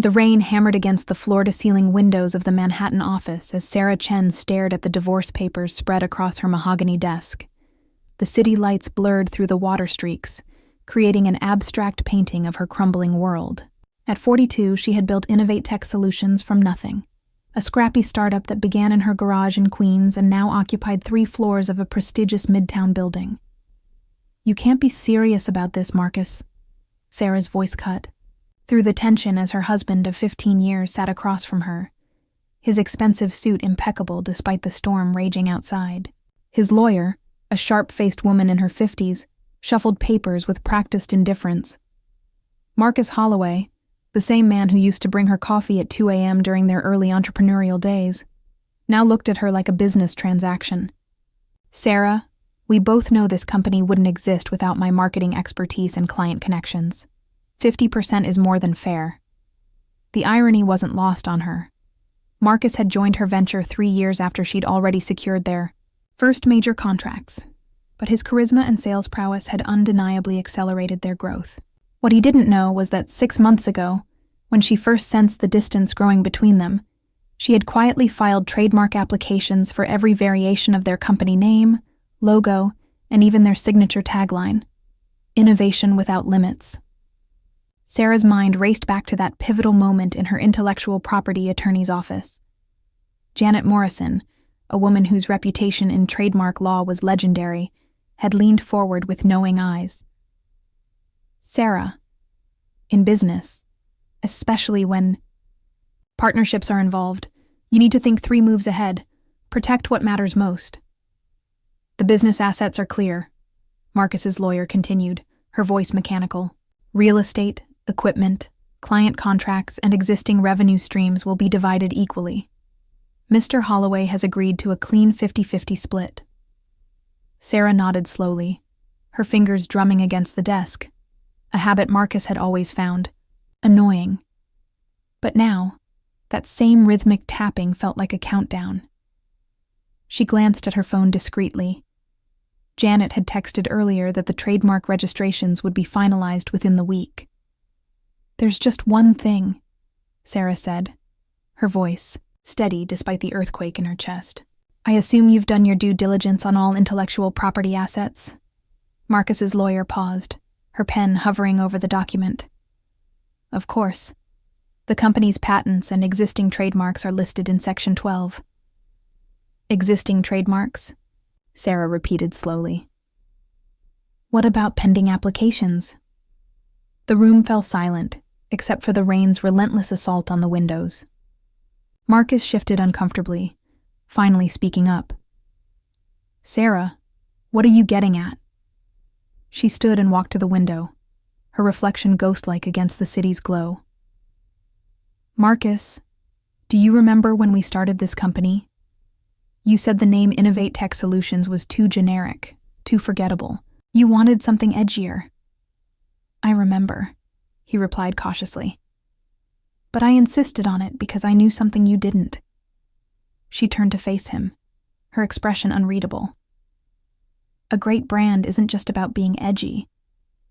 The rain hammered against the floor-to-ceiling windows of the Manhattan office as Sarah Chen stared at the divorce papers spread across her mahogany desk. The city lights blurred through the water streaks, creating an abstract painting of her crumbling world. At 42, she had built Innovate Tech Solutions from nothing, a scrappy startup that began in her garage in Queens and now occupied 3 floors of a prestigious midtown building. "You can't be serious about this, Marcus." Sarah's voice cut through the tension as her husband of 15 years sat across from her, his expensive suit impeccable despite the storm raging outside. His lawyer, a sharp-faced woman in her 50s, shuffled papers with practiced indifference. Marcus Holloway, the same man who used to bring her coffee at 2 a.m. during their early entrepreneurial days, now looked at her like a business transaction. "Sarah, we both know this company wouldn't exist without my marketing expertise and client connections. 50% is more than fair." The irony wasn't lost on her. Marcus had joined her venture 3 years after she'd already secured their first major contracts, but his charisma and sales prowess had undeniably accelerated their growth. What he didn't know was that 6 months ago, when she first sensed the distance growing between them, she had quietly filed trademark applications for every variation of their company name, logo, and even their signature tagline: "Innovation without limits." Sarah's mind raced back to that pivotal moment in her intellectual property attorney's office. Janet Morrison, a woman whose reputation in trademark law was legendary, had leaned forward with knowing eyes. "Sarah, in business, especially when partnerships are involved, you need to think 3 moves ahead. Protect what matters most." "The business assets are clear," Marcus's lawyer continued, her voice mechanical. "Real estate, equipment, client contracts, and existing revenue streams will be divided equally. Mr. Holloway has agreed to a clean 50-50 split." Sarah nodded slowly, her fingers drumming against the desk, a habit Marcus had always found annoying. But now, that same rhythmic tapping felt like a countdown. She glanced at her phone discreetly. Janet had texted earlier that the trademark registrations would be finalized within the week. "There's just one thing," Sarah said, her voice steady despite the earthquake in her chest. "I assume you've done your due diligence on all intellectual property assets?" Marcus's lawyer paused, her pen hovering over the document. "Of course. The company's patents and existing trademarks are listed in Section 12. "Existing trademarks?" Sarah repeated slowly. "What about pending applications?" The room fell silent, except for the rain's relentless assault on the windows. Marcus shifted uncomfortably, finally speaking up. "Sarah, what are you getting at?" She stood and walked to the window, her reflection ghost-like against the city's glow. "Marcus, do you remember when we started this company? You said the name Innovate Tech Solutions was too generic, too forgettable. You wanted something edgier." "I remember," he replied cautiously. "But I insisted on it because I knew something you didn't." She turned to face him, her expression unreadable. "A great brand isn't just about being edgy.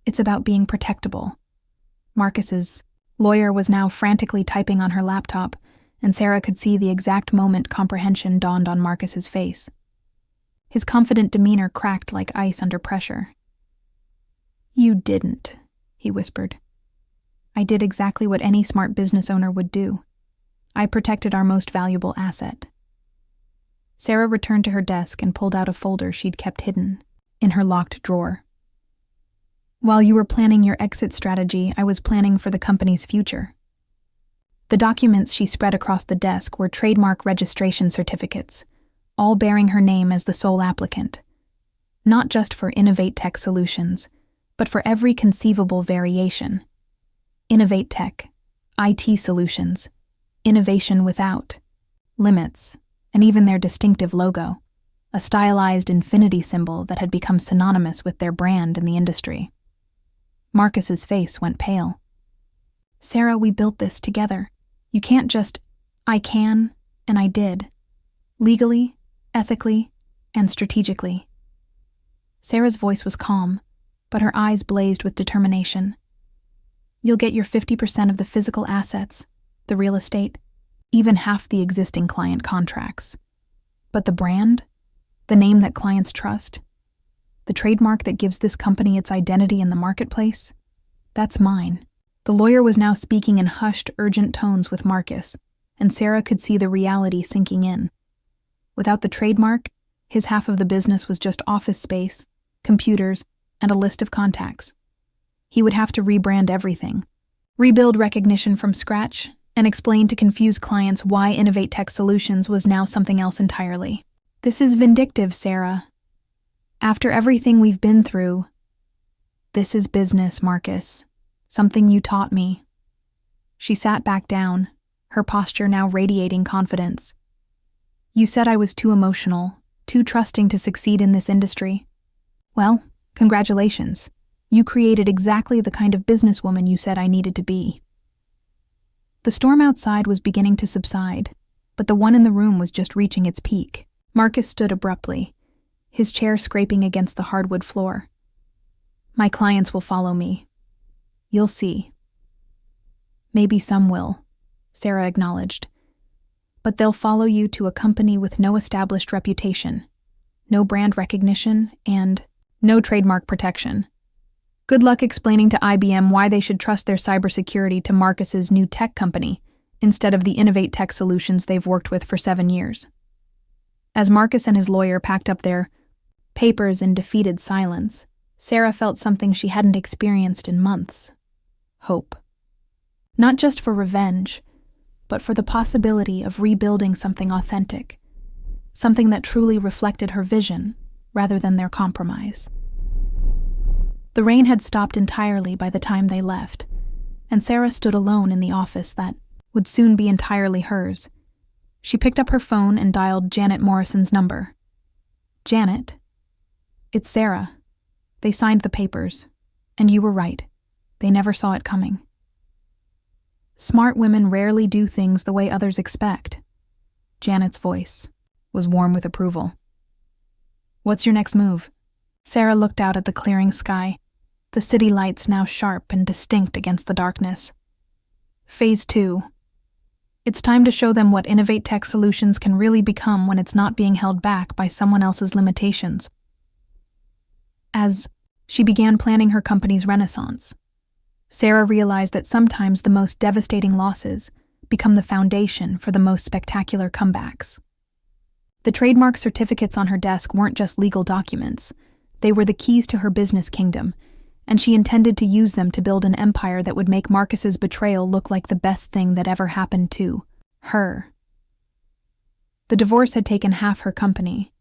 It's about being protectable." Marcus's lawyer was now frantically typing on her laptop, and Sarah could see the exact moment comprehension dawned on Marcus's face. His confident demeanor cracked like ice under pressure. "You didn't," he whispered. "I did exactly what any smart business owner would do. I protected our most valuable asset." Sarah returned to her desk and pulled out a folder she'd kept hidden in her locked drawer. "While you were planning your exit strategy, I was planning for the company's future." The documents she spread across the desk were trademark registration certificates, all bearing her name as the sole applicant. Not just for Innovate Tech Solutions, but for every conceivable variation. Innovate Tech, IT Solutions, Innovation Without, Limits, and even their distinctive logo, a stylized infinity symbol that had become synonymous with their brand in the industry. Marcus's face went pale. "Sarah, we built this together. You can't just, I can, and I did. Legally, ethically, and strategically." Sarah's voice was calm, but her eyes blazed with determination. "You'll get your 50% of the physical assets, the real estate, even half the existing client contracts. But the brand, the name that clients trust, the trademark that gives this company its identity in the marketplace, that's mine. The lawyer was now speaking in hushed, urgent tones with Marcus, and Sarah could see the reality sinking in. Without the trademark, his half of the business was just office space, computers, and a list of contacts. He would have to rebrand everything, rebuild recognition from scratch, and explain to confused clients why Innovate Tech Solutions was now something else entirely. This is vindictive, Sarah. After everything we've been through, this is business, Marcus. Something you taught me. She sat back down, her posture now radiating confidence. You said I was too emotional, too trusting to succeed in this industry. Well, congratulations. You created exactly the kind of businesswoman you said I needed to be. The storm outside was beginning to subside, but the one in the room was just reaching its peak. Marcus stood abruptly, his chair scraping against the hardwood floor. My clients will follow me. You'll see. Maybe some will, Sarah acknowledged. But they'll follow you to a company with no established reputation, no brand recognition, and no trademark protection. Good luck explaining to IBM why they should trust their cybersecurity to Marcus's new tech company instead of the Innovate Tech Solutions they've worked with for 7 years. As Marcus and his lawyer packed up their papers in defeated silence, Sarah felt something she hadn't experienced in months. Hope. Not just for revenge, but for the possibility of rebuilding something authentic, something that truly reflected her vision rather than their compromise. The rain had stopped entirely by the time they left, and Sarah stood alone in the office that would soon be entirely hers. She picked up her phone and dialed Janet Morrison's number. Janet? It's Sarah. They signed the papers, and you were right. They never saw it coming. Smart women rarely do things the way others expect. Janet's voice was warm with approval. What's your next move? Sarah looked out at the clearing sky, the city lights now sharp and distinct against the darkness. Phase 2. It's time to show them what Innovate Tech Solutions can really become when it's not being held back by someone else's limitations. As she began planning her company's renaissance, Sarah realized that sometimes the most devastating losses become the foundation for the most spectacular comebacks. The trademark certificates on her desk weren't just legal documents. They were the keys to her business kingdom, and she intended to use them to build an empire that would make Marcus's betrayal look like the best thing that ever happened to her. The divorce had taken half her company,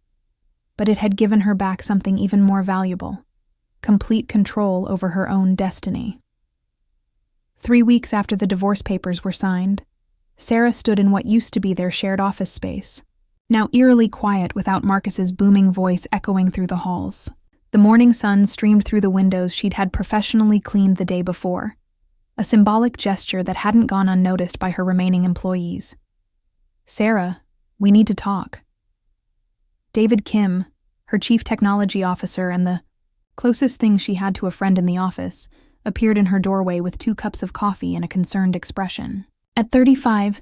but it had given her back something even more valuable: complete control over her own destiny. 3 weeks after the divorce papers were signed, Sarah stood in what used to be their shared office space, now eerily quiet without Marcus's booming voice echoing through the halls. The morning sun streamed through the windows she'd had professionally cleaned the day before, a symbolic gesture that hadn't gone unnoticed by her remaining employees. Sarah, we need to talk. David Kim, her chief technology officer and the closest thing she had to a friend in the office, appeared in her doorway with 2 cups of coffee and a concerned expression. At 35,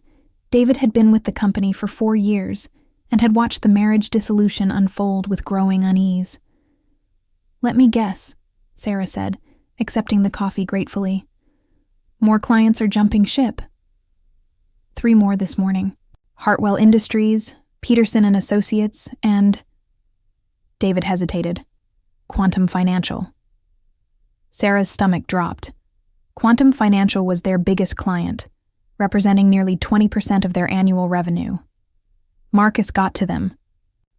David had been with the company for 4 years and had watched the marriage dissolution unfold with growing unease. Let me guess, Sarah said, accepting the coffee gratefully. More clients are jumping ship. 3 more this morning. Hartwell Industries, Peterson and Associates, and... David hesitated. Quantum Financial. Sarah's stomach dropped. Quantum Financial was their biggest client, representing nearly 20% of their annual revenue. Marcus got to them.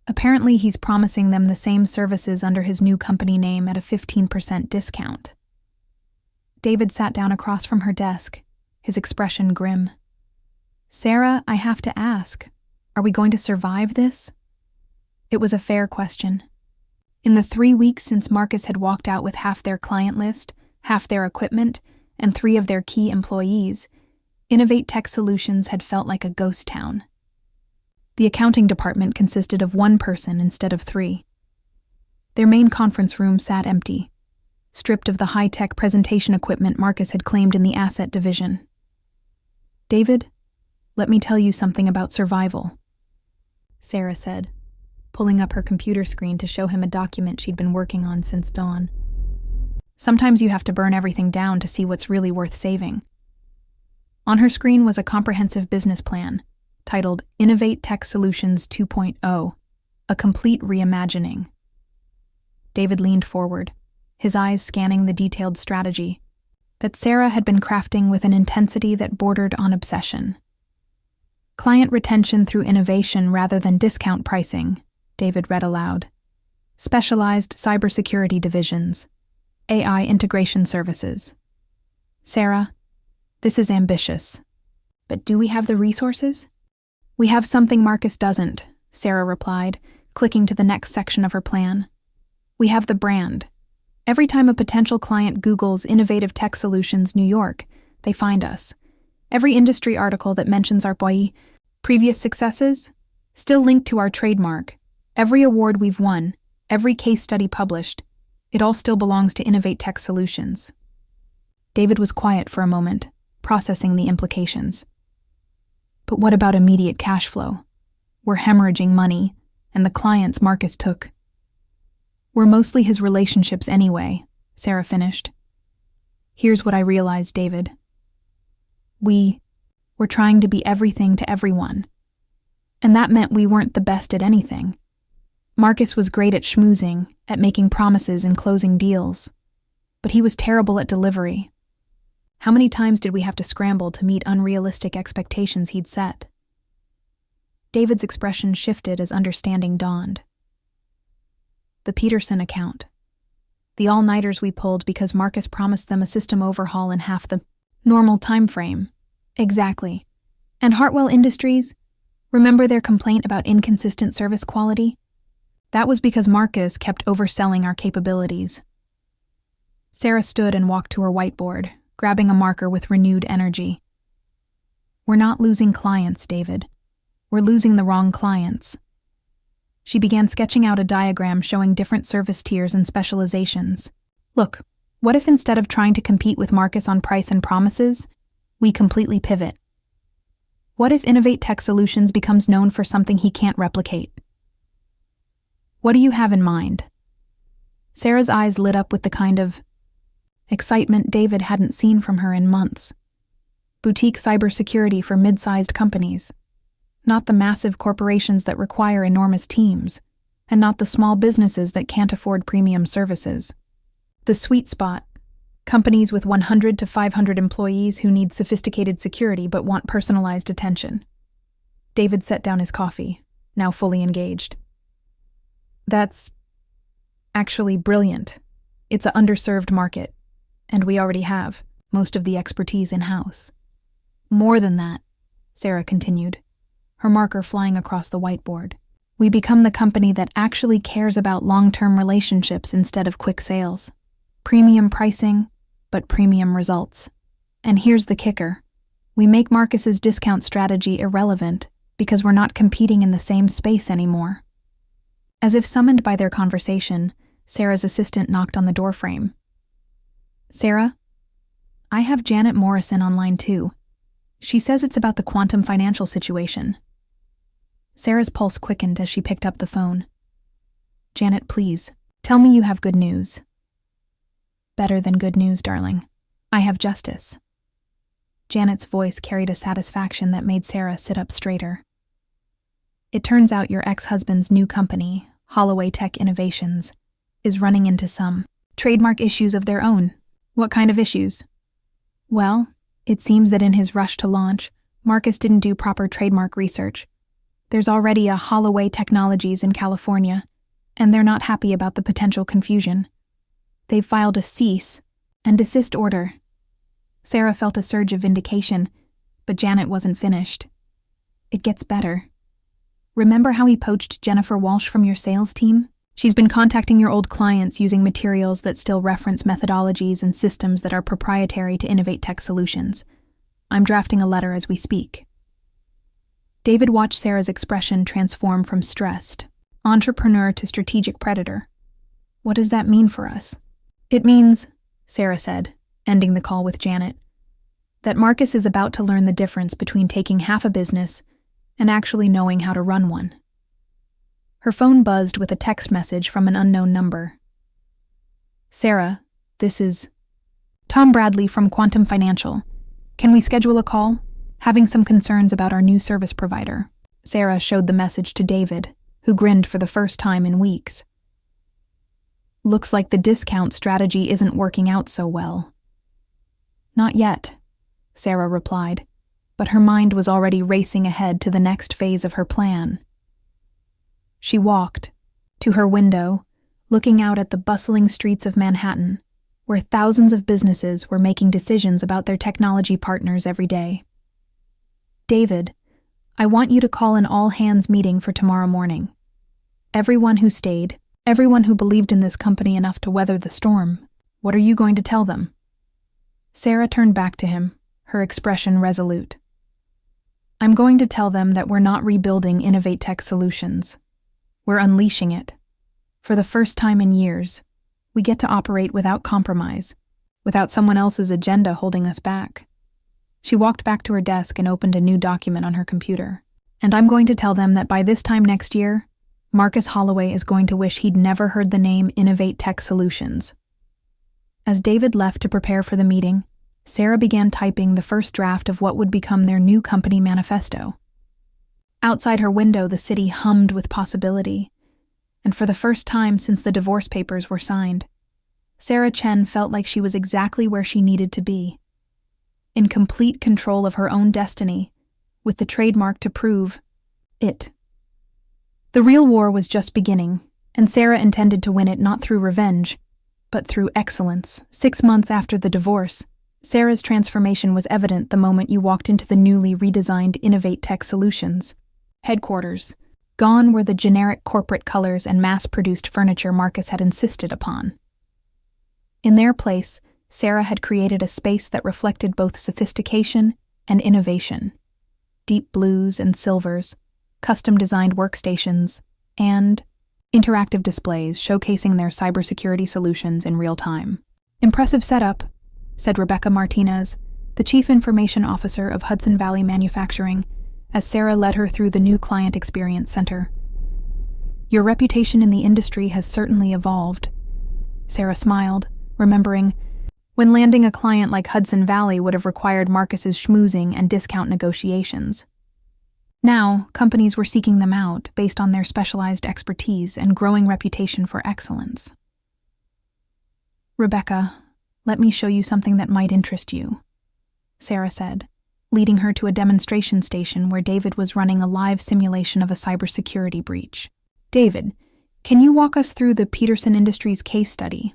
Apparently, he's promising them the same services under his new company name at a 15% discount. David sat down across from her desk, his expression grim. Sarah, I have to ask, are we going to survive this? It was a fair question. In the 3 weeks since Marcus had walked out with half their client list, half their equipment, and 3 of their key employees, Innovate Tech Solutions had felt like a ghost town. The accounting department consisted of 1 person instead of 3. Their main conference room sat empty, stripped of the high-tech presentation equipment Marcus had claimed in the asset division. David, Let me tell you something about survival, Sarah said, pulling up her computer screen to show him a document she'd been working on since dawn. Sometimes you have to burn everything down to see what's really worth saving. On her screen was a comprehensive business plan, titled Innovate Tech Solutions 2.0, a complete reimagining. David leaned forward, his eyes scanning the detailed strategy that Sarah had been crafting with an intensity that bordered on obsession. Client retention through innovation rather than discount pricing, David read aloud. Specialized cybersecurity divisions. AI integration services. Sarah, this is ambitious. But do we have the resources? We have something Marcus doesn't, Sarah replied, clicking to the next section of her plan. We have the brand. Every time a potential client Googles Innovative Tech Solutions New York, they find us. Every industry article that mentions our previous successes, still linked to our trademark. Every award we've won, every case study published, it all still belongs to Innovate Tech Solutions. David was quiet for a moment, processing the implications. But what about immediate cash flow? We're hemorrhaging money, and the clients Marcus took. We're mostly his relationships anyway, Sarah finished. Here's what I realized, David. We were trying to be everything to everyone. And that meant we weren't the best at anything. Marcus was great at schmoozing, at making promises and closing deals. But he was terrible at delivery. How many times did we have to scramble to meet unrealistic expectations he'd set? David's expression shifted as understanding dawned. The Peterson account. The all-nighters we pulled because Marcus promised them a system overhaul in half the normal time frame. Exactly. And Hartwell Industries? Remember their complaint about inconsistent service quality? That was because Marcus kept overselling our capabilities. Sarah stood and walked to her whiteboard, grabbing a marker with renewed energy. We're not losing clients, David. We're losing the wrong clients. She began sketching out a diagram showing different service tiers and specializations. Look, what if instead of trying to compete with Marcus on price and promises, we completely pivot? What if Innovate Tech Solutions becomes known for something he can't replicate? What do you have in mind? Sarah's eyes lit up with the kind of excitement David hadn't seen from her in months. Boutique cybersecurity for mid-sized companies. Not the massive corporations that require enormous teams, and not the small businesses that can't afford premium services. The sweet spot. Companies with 100 to 500 employees who need sophisticated security but want personalized attention. David set down his coffee, now fully engaged. That's actually brilliant. It's an underserved market, and we already have most of the expertise in-house. More than that, Sarah continued, her marker flying across the whiteboard. We become the company that actually cares about long-term relationships instead of quick sales. Premium pricing, but premium results. And here's the kicker. We make Marcus's discount strategy irrelevant because we're not competing in the same space anymore. As if summoned by their conversation, Sarah's assistant knocked on the doorframe. Sarah, I have Janet Morrison on line 2. She says it's about the quantum financial situation. Sarah's pulse quickened as she picked up the phone. Janet, please, tell me you have good news. Better than good news, darling. I have justice. Janet's voice carried a satisfaction that made Sarah sit up straighter. It turns out your ex-husband's new company, Holloway Tech Innovations, is running into some trademark issues of their own. What kind of issues? Well, it seems that in his rush to launch, Marcus didn't do proper trademark research. There's already a Holloway Technologies in California, and they're not happy about the potential confusion. They've filed a cease and desist order. Sarah felt a surge of vindication, but Janet wasn't finished. It gets better. Remember how he poached Jennifer Walsh from your sales team? She's been contacting your old clients using materials that still reference methodologies and systems that are proprietary to Innovate Tech Solutions. I'm drafting a letter as we speak. David watched Sarah's expression transform from stressed entrepreneur to strategic predator. What does that mean for us? It means, Sarah said, ending the call with Janet, that Marcus is about to learn the difference between taking half a business and actually knowing how to run one. Her phone buzzed with a text message from an unknown number. "Sarah, this is Tom Bradley from Quantum Financial. Can we schedule a call? Having some concerns about our new service provider." Sarah showed the message to David, who grinned for the first time in weeks. "Looks like the discount strategy isn't working out so well." "Not yet," Sarah replied, but her mind was already racing ahead to the next phase of her plan. She walked to her window, looking out at the bustling streets of Manhattan, where thousands of businesses were making decisions about their technology partners every day. "David, I want you to call an all-hands meeting for tomorrow morning. Everyone who stayed, everyone who believed in this company enough to weather the storm. What are you going to tell them?" Sarah turned back to him, her expression resolute. "I'm going to tell them that we're not rebuilding Innovate Tech Solutions. We're unleashing it. For the first time in years, we get to operate without compromise, without someone else's agenda holding us back." She walked back to her desk and opened a new document on her computer. "And I'm going to tell them that by this time next year, Marcus Holloway is going to wish he'd never heard the name Innovate Tech Solutions." As David left to prepare for the meeting, Sarah began typing the first draft of what would become their new company manifesto. Outside her window, the city hummed with possibility, and for the first time since the divorce papers were signed, Sarah Chen felt like she was exactly where she needed to be, in complete control of her own destiny, with the trademark to prove it. The real war was just beginning, and Sarah intended to win it not through revenge, but through excellence. 6 months after the divorce, Sarah's transformation was evident the moment you walked into the newly redesigned Innovate Tech Solutions headquarters. Gone were the generic corporate colors and mass-produced furniture Marcus had insisted upon. In their place, Sarah had created a space that reflected both sophistication and innovation. Deep blues and silvers, custom-designed workstations, and interactive displays showcasing their cybersecurity solutions in real time. "Impressive setup," said Rebecca Martinez, the Chief Information Officer of Hudson Valley Manufacturing, as Sarah led her through the new Client Experience Center. "Your reputation in the industry has certainly evolved." Sarah smiled, remembering when landing a client like Hudson Valley would have required Marcus's schmoozing and discount negotiations. Now, companies were seeking them out based on their specialized expertise and growing reputation for excellence. "Rebecca, let me show you something that might interest you," Sarah said, leading her to a demonstration station where David was running a live simulation of a cybersecurity breach. "David, can you walk us through the Peterson Industries case study?"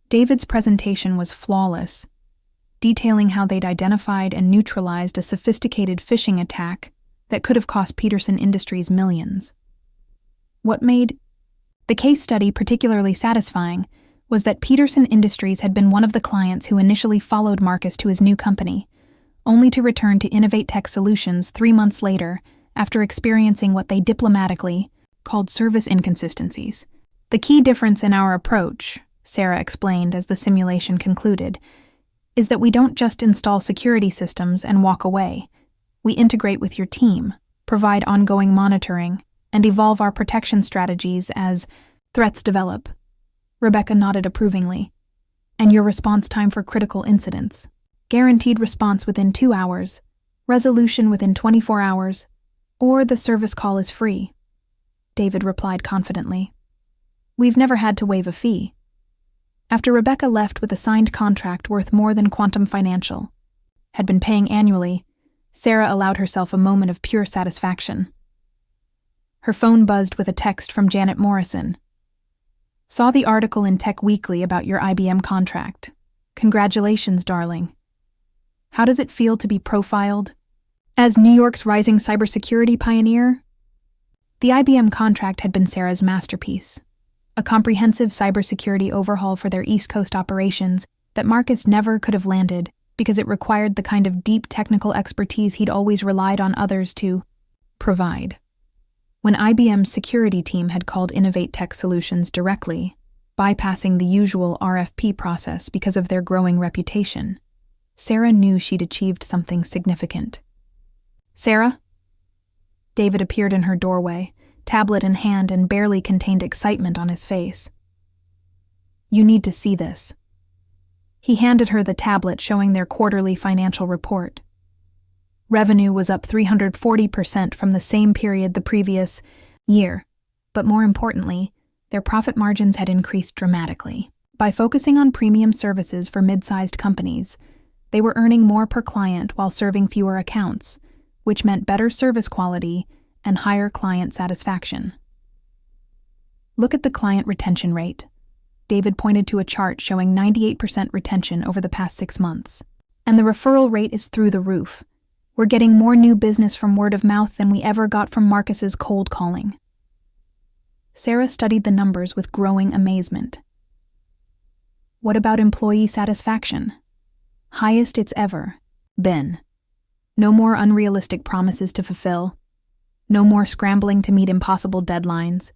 David's presentation was flawless, detailing how they'd identified and neutralized a sophisticated phishing attack that could have cost Peterson Industries millions. What made the case study particularly satisfying was that Peterson Industries had been one of the clients who initially followed Marcus to his new company, only to return to Innovate Tech Solutions 3 months later after experiencing what they diplomatically called service inconsistencies. "The key difference in our approach," Sarah explained as the simulation concluded, "is that we don't just install security systems and walk away. We integrate with your team, provide ongoing monitoring, and evolve our protection strategies as threats develop." Rebecca nodded approvingly. "And your response time for critical incidents? Guaranteed response within 2 hours, resolution within 24 hours, or the service call is free," David replied confidently. "We've never had to waive a fee." After Rebecca left with a signed contract worth more than Quantum Financial had been paying annually, Sarah allowed herself a moment of pure satisfaction. Her phone buzzed with a text from Janet Morrison. "Saw the article in Tech Weekly about your IBM contract. Congratulations, darling. How does it feel to be profiled as New York's rising cybersecurity pioneer?" The IBM contract had been Sarah's masterpiece, a comprehensive cybersecurity overhaul for their East Coast operations that Marcus never could have landed because it required the kind of deep technical expertise he'd always relied on others to provide. When IBM's security team had called Innovate Tech Solutions directly, bypassing the usual RFP process because of their growing reputation, Sarah knew she'd achieved something significant. "Sarah?" David appeared in her doorway, tablet in hand, and barely contained excitement on his face. "You need to see this." He handed her the tablet showing their quarterly financial report. Revenue was up 340% from the same period the previous year, but more importantly, their profit margins had increased dramatically. By focusing on premium services for mid-sized companies, they were earning more per client while serving fewer accounts, which meant better service quality and higher client satisfaction. "Look at the client retention rate." David pointed to a chart showing 98% retention over the past 6 months. "And the referral rate is through the roof. We're getting more new business from word of mouth than we ever got from Marcus's cold calling." Sarah studied the numbers with growing amazement. "What about employee satisfaction?" "Highest it's ever been. No more unrealistic promises to fulfill. No more scrambling to meet impossible deadlines.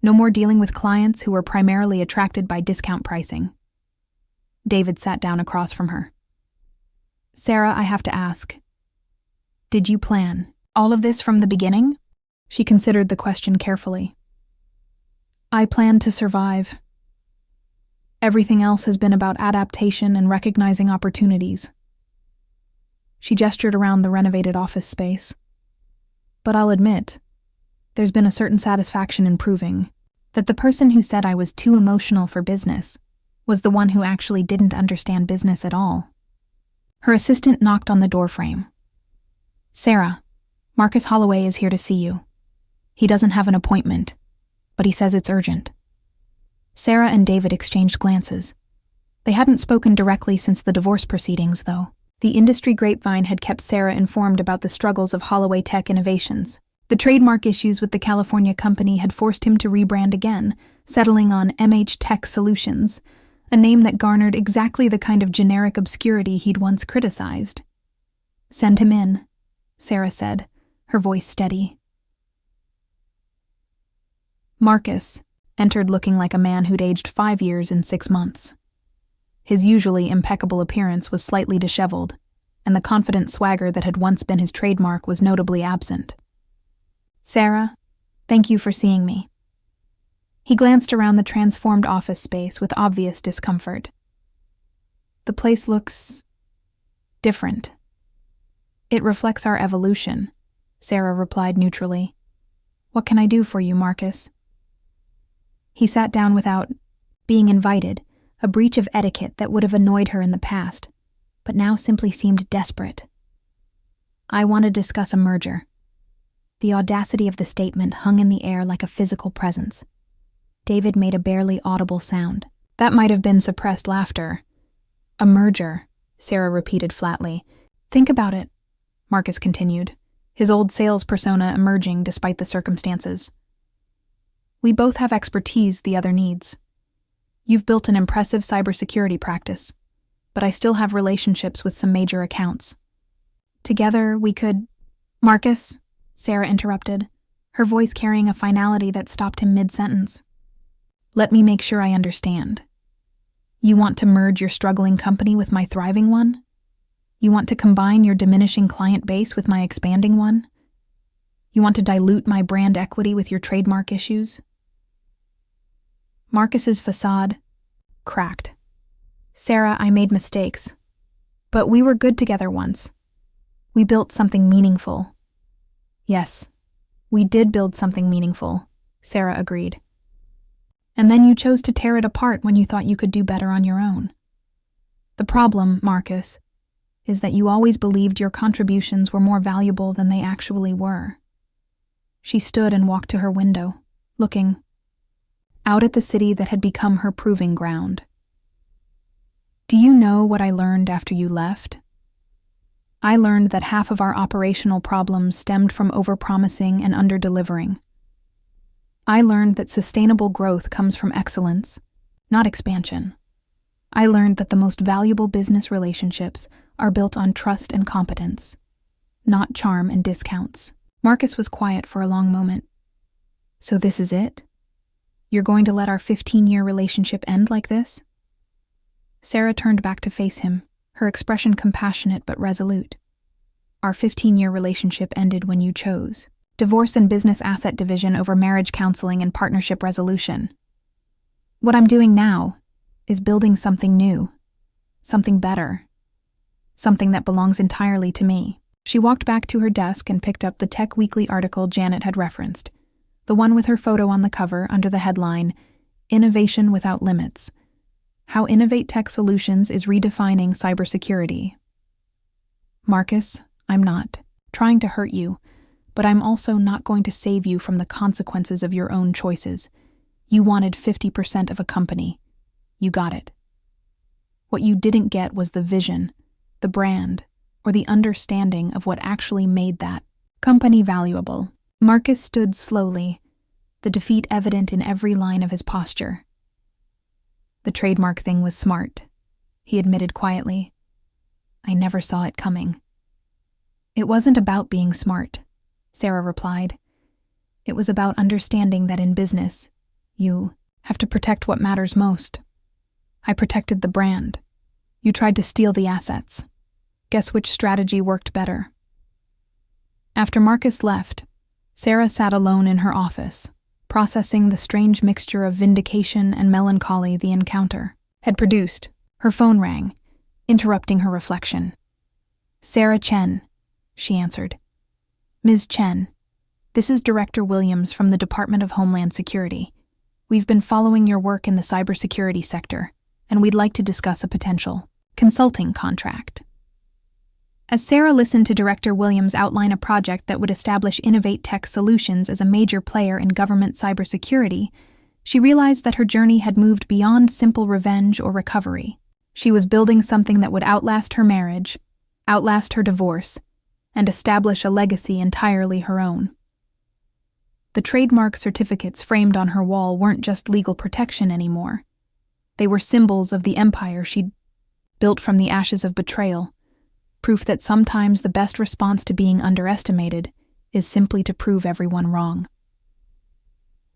No more dealing with clients who were primarily attracted by discount pricing." David sat down across from her. "Sarah, I have to ask, did you plan all of this from the beginning?" She considered the question carefully. "I planned to survive. Everything else has been about adaptation and recognizing opportunities." She gestured around the renovated office space. "But I'll admit, there's been a certain satisfaction in proving that the person who said I was too emotional for business was the one who actually didn't understand business at all." Her assistant knocked on the doorframe. "Sarah, Marcus Holloway is here to see you. He doesn't have an appointment, but he says it's urgent." Sarah and David exchanged glances. They hadn't spoken directly since the divorce proceedings, though. The industry grapevine had kept Sarah informed about the struggles of Holloway Tech Innovations. The trademark issues with the California company had forced him to rebrand again, settling on MH Tech Solutions, a name that garnered exactly the kind of generic obscurity he'd once criticized. "Send him in," Sarah said, her voice steady. Marcus entered looking like a man who'd aged 5 years in 6 months. His usually impeccable appearance was slightly disheveled, and the confident swagger that had once been his trademark was notably absent. "Sarah, thank you for seeing me." He glanced around the transformed office space with obvious discomfort. "The place looks different." "It reflects our evolution," Sarah replied neutrally. "What can I do for you, Marcus?" He sat down without being invited, a breach of etiquette that would have annoyed her in the past, but now simply seemed desperate. "I want to discuss a merger." The audacity of the statement hung in the air like a physical presence. David made a barely audible sound. That might have been suppressed laughter. "A merger," Sarah repeated flatly. "Think about it," Marcus continued, his old sales persona emerging despite the circumstances. "We both have expertise the other needs. You've built an impressive cybersecurity practice, but I still have relationships with some major accounts. Together, we could—" "Marcus," Sarah interrupted, her voice carrying a finality that stopped him mid-sentence. "Let me make sure I understand. You want to merge your struggling company with my thriving one? You want to combine your diminishing client base with my expanding one? You want to dilute my brand equity with your trademark issues?" Marcus's facade cracked. "Sarah, I made mistakes. But we were good together once. We built something meaningful." "Yes, we did build something meaningful," Sarah agreed. "And then you chose to tear it apart when you thought you could do better on your own. The problem, Marcus, is that you always believed your contributions were more valuable than they actually were." She stood and walked to her window, looking out at the city that had become her proving ground. "Do you know what I learned after you left? I learned that half of our operational problems stemmed from overpromising and underdelivering. I learned that sustainable growth comes from excellence, not expansion. I learned that the most valuable business relationships are built on trust and competence, not charm and discounts." Marcus was quiet for a long moment. "So this is it? You're going to let our 15-year relationship end like this?" Sarah turned back to face him, her expression compassionate but resolute. Our 15-year relationship ended when you chose. Divorce and business asset division over marriage counseling and partnership resolution. What I'm doing now is building something new, something better, something that belongs entirely to me. She walked back to her desk and picked up the Tech Weekly article Janet had referenced, the one with her photo on the cover under the headline, Innovation Without Limits. How Innovate Tech Solutions is Redefining Cybersecurity. Marcus, I'm not trying to hurt you, but I'm also not going to save you from the consequences of your own choices. You wanted 50% of a company. You got it. What you didn't get was the vision, the brand, or the understanding of what actually made that company valuable. Marcus stood slowly, the defeat evident in every line of his posture. The trademark thing was smart, he admitted quietly. I never saw it coming. It wasn't about being smart, Sarah replied. It was about understanding that in business, you have to protect what matters most. I protected the brand. You tried to steal the assets. Guess which strategy worked better? After Marcus left, Sarah sat alone in her office, processing the strange mixture of vindication and melancholy the encounter had produced. Her phone rang, interrupting her reflection. Sarah Chen, she answered. Ms. Chen, this is Director Williams from the Department of Homeland Security. We've been following your work in the cybersecurity sector, and we'd like to discuss a potential consulting contract. As Sarah listened to Director Williams outline a project that would establish Innovate Tech Solutions as a major player in government cybersecurity, she realized that her journey had moved beyond simple revenge or recovery. She was building something that would outlast her marriage, outlast her divorce, and establish a legacy entirely her own. The trademark certificates framed on her wall weren't just legal protection anymore. They were symbols of the empire she'd built from the ashes of betrayal, proof that sometimes the best response to being underestimated is simply to prove everyone wrong.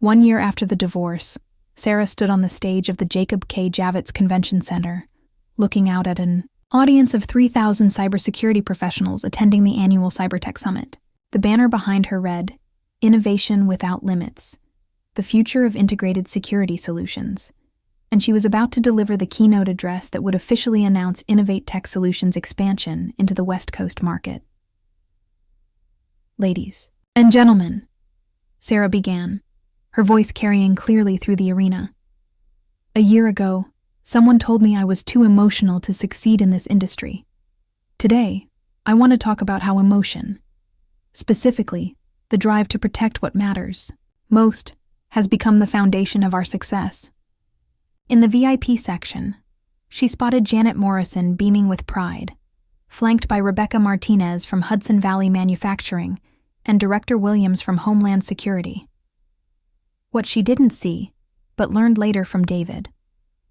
1 year after the divorce, Sarah stood on the stage of the Jacob K. Javits Convention Center, looking out at an audience of 3,000 cybersecurity professionals attending the annual Cybertech Summit. The banner behind her read, Innovation Without Limits, the Future of Integrated Security Solutions, and she was about to deliver the keynote address that would officially announce Innovate Tech Solutions' expansion into the West Coast market. Ladies and gentlemen, Sarah began, her voice carrying clearly through the arena. A year ago, someone told me I was too emotional to succeed in this industry. Today, I want to talk about how emotion, specifically the drive to protect what matters most, has become the foundation of our success. In the VIP section, she spotted Janet Morrison beaming with pride, flanked by Rebecca Martinez from Hudson Valley Manufacturing and Director Williams from Homeland Security. What she didn't see, but learned later from David,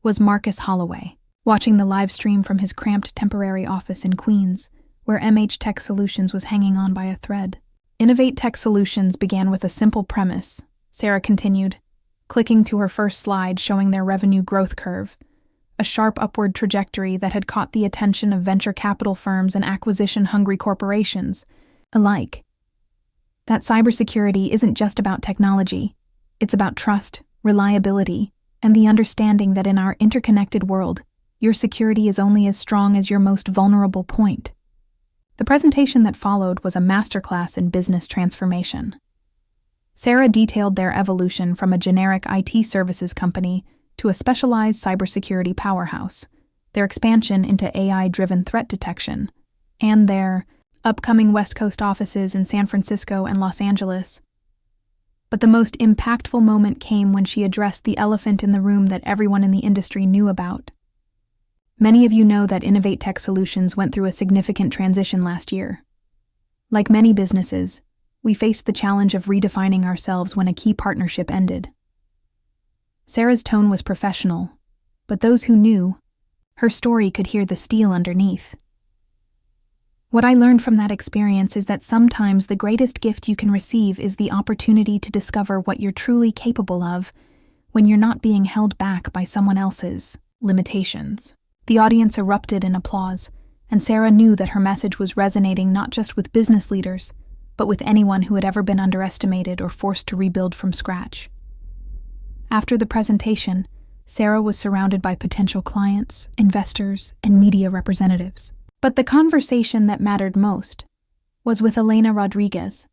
was Marcus Holloway, watching the live stream from his cramped temporary office in Queens, where MH Tech Solutions was hanging on by a thread. Innovate Tech Solutions began with a simple premise, Sarah continued, clicking to her first slide showing their revenue growth curve, a sharp upward trajectory that had caught the attention of venture capital firms and acquisition-hungry corporations alike. That cybersecurity isn't just about technology, it's about trust, reliability, and the understanding that in our interconnected world, your security is only as strong as your most vulnerable point. The presentation that followed was a masterclass in business transformation. Sarah detailed their evolution from a generic IT services company to a specialized cybersecurity powerhouse, their expansion into AI-driven threat detection, and their upcoming West Coast offices in San Francisco and Los Angeles. But the most impactful moment came when she addressed the elephant in the room that everyone in the industry knew about. Many of you know that Innovate Tech Solutions went through a significant transition last year. Like many businesses, we faced the challenge of redefining ourselves when a key partnership ended. Sarah's tone was professional, but those who knew her story could hear the steel underneath. What I learned from that experience is that sometimes the greatest gift you can receive is the opportunity to discover what you're truly capable of when you're not being held back by someone else's limitations. The audience erupted in applause, and Sarah knew that her message was resonating not just with business leaders, but with anyone who had ever been underestimated or forced to rebuild from scratch. After the presentation, Sarah was surrounded by potential clients, investors, and media representatives. But the conversation that mattered most was with Elena Rodriguez,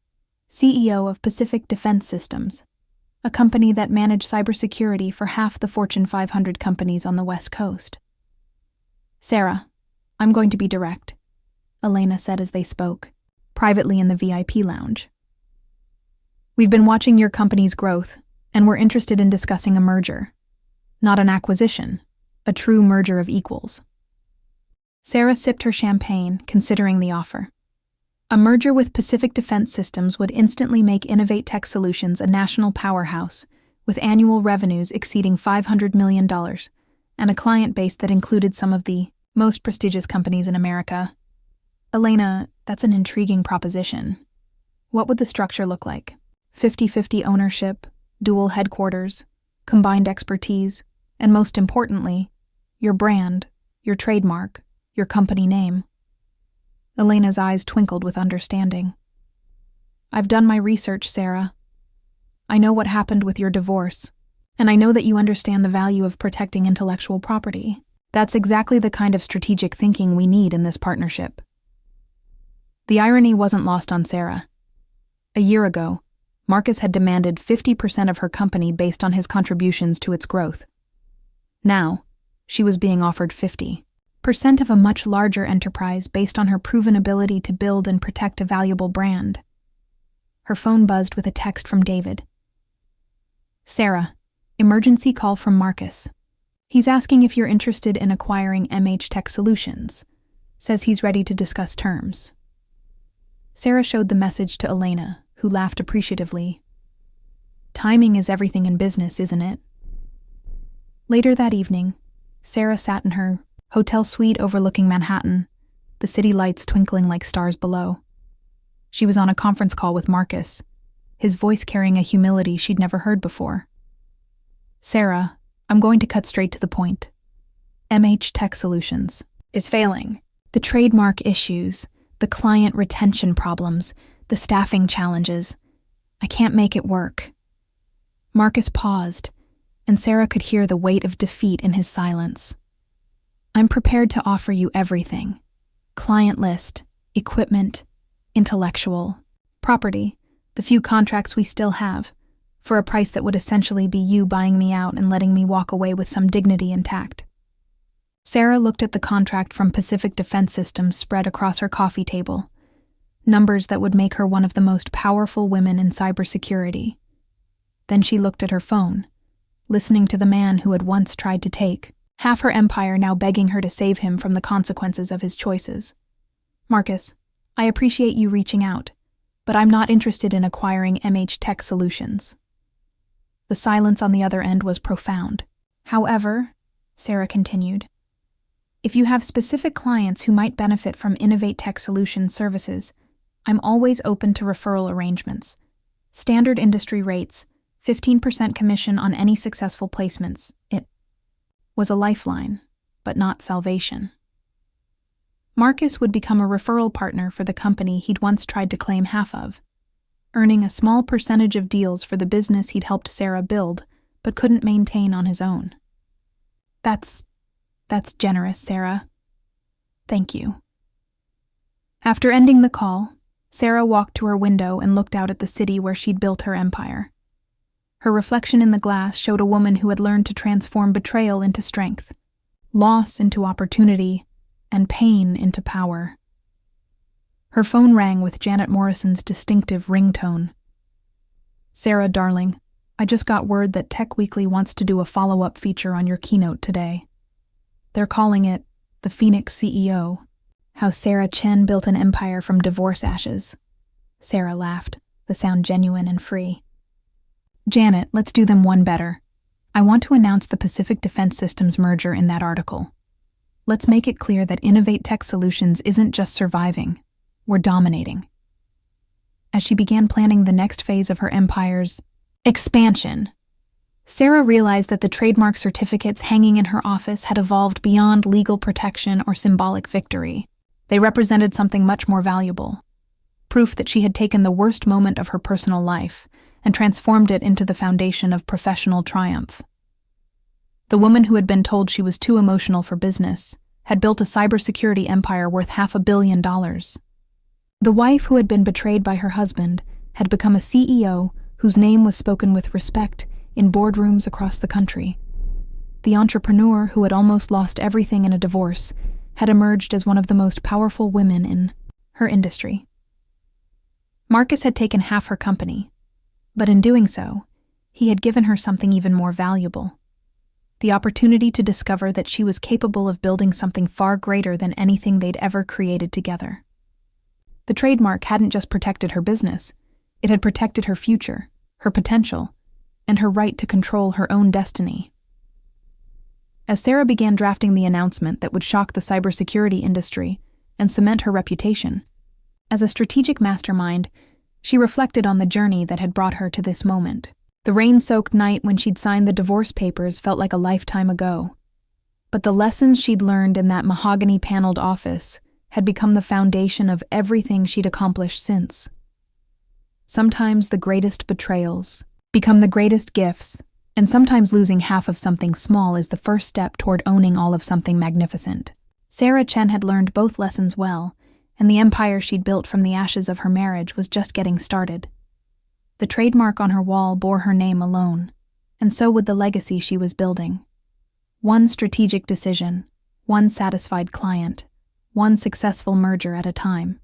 CEO of Pacific Defense Systems, a company that managed cybersecurity for half the Fortune 500 companies on the West Coast. "Sarah, I'm going to be direct," Elena said as they spoke, privately in the VIP lounge. "We've been watching your company's growth, and we're interested in discussing a merger. Not an acquisition, a true merger of equals." Sarah sipped her champagne, considering the offer. A merger with Pacific Defense Systems would instantly make Innovate Tech Solutions a national powerhouse, with annual revenues exceeding $500 million, and a client base that included some of the most prestigious companies in America. "Elena, that's an intriguing proposition. What would the structure look like? 50-50 ownership, dual headquarters, combined expertise, and most importantly, your brand, your trademark, your company name." Elena's eyes twinkled with understanding. "I've done my research, Sarah. I know what happened with your divorce, and I know that you understand the value of protecting intellectual property. That's exactly the kind of strategic thinking we need in this partnership." The irony wasn't lost on Sarah. A year ago, Marcus had demanded 50% of her company based on his contributions to its growth. Now, she was being offered 50% of a much larger enterprise based on her proven ability to build and protect a valuable brand. Her phone buzzed with a text from David. "Sarah, emergency call from Marcus. He's asking if you're interested in acquiring MH Tech Solutions. Says he's ready to discuss terms." Sarah showed the message to Elena, who laughed appreciatively. "Timing is everything in business, isn't it?" Later that evening, Sarah sat in her hotel suite overlooking Manhattan, the city lights twinkling like stars below. She was on a conference call with Marcus, his voice carrying a humility she'd never heard before. "Sarah, I'm going to cut straight to the point. MH Tech Solutions is failing. The trademark issues, the client retention problems, the staffing challenges. I can't make it work." Marcus paused, and Sarah could hear the weight of defeat in his silence. "I'm prepared to offer you everything. Client list, equipment, intellectual, property, the few contracts we still have, for a price that would essentially be you buying me out and letting me walk away with some dignity intact." Sarah looked at the contract from Pacific Defense Systems spread across her coffee table, numbers that would make her one of the most powerful women in cybersecurity. Then she looked at her phone, listening to the man who had once tried to take half her empire, now begging her to save him from the consequences of his choices. "Marcus, I appreciate you reaching out, but I'm not interested in acquiring MH Tech Solutions." The silence on the other end was profound. "However," Sarah continued, "if you have specific clients who might benefit from Innovate Tech Solutions services, I'm always open to referral arrangements. Standard industry rates, 15% commission on any successful placements." It was a lifeline, but not salvation. Marcus would become a referral partner for the company he'd once tried to claim half of, earning a small percentage of deals for the business he'd helped Sarah build, but couldn't maintain on his own. That's generous, Sarah. Thank you." After ending the call, Sarah walked to her window and looked out at the city where she'd built her empire. Her reflection in the glass showed a woman who had learned to transform betrayal into strength, loss into opportunity, and pain into power. Her phone rang with Janet Morrison's distinctive ringtone. "Sarah, darling, I just got word that Tech Weekly wants to do a follow-up feature on your keynote today. They're calling it The Phoenix CEO, How Sarah Chen Built an Empire from Divorce Ashes." Sarah laughed, the sound genuine and free. "Janet, let's do them one better. I want to announce the Pacific Defense Systems merger in that article. Let's make it clear that Innovate Tech Solutions isn't just surviving, we're dominating." As she began planning the next phase of her empire's expansion, Sarah realized that the trademark certificates hanging in her office had evolved beyond legal protection or symbolic victory. They represented something much more valuable. Proof that she had taken the worst moment of her personal life and transformed it into the foundation of professional triumph. The woman who had been told she was too emotional for business had built a cybersecurity empire worth $500 million. The wife who had been betrayed by her husband had become a CEO whose name was spoken with respect in boardrooms across the country. The entrepreneur who had almost lost everything in a divorce had emerged as one of the most powerful women in her industry. Marcus had taken half her company, but in doing so, he had given her something even more valuable: the opportunity to discover that she was capable of building something far greater than anything they'd ever created together. The trademark hadn't just protected her business, it had protected her future, her potential, and her right to control her own destiny. As Sarah began drafting the announcement that would shock the cybersecurity industry and cement her reputation, as a strategic mastermind, she reflected on the journey that had brought her to this moment. The rain-soaked night when she'd signed the divorce papers felt like a lifetime ago. But the lessons she'd learned in that mahogany-paneled office had become the foundation of everything she'd accomplished since. Sometimes the greatest betrayals become the greatest gifts, and sometimes losing half of something small is the first step toward owning all of something magnificent. Sarah Chen had learned both lessons well, and the empire she'd built from the ashes of her marriage was just getting started. The trademark on her wall bore her name alone, and so would the legacy she was building. One strategic decision, one satisfied client, one successful merger at a time.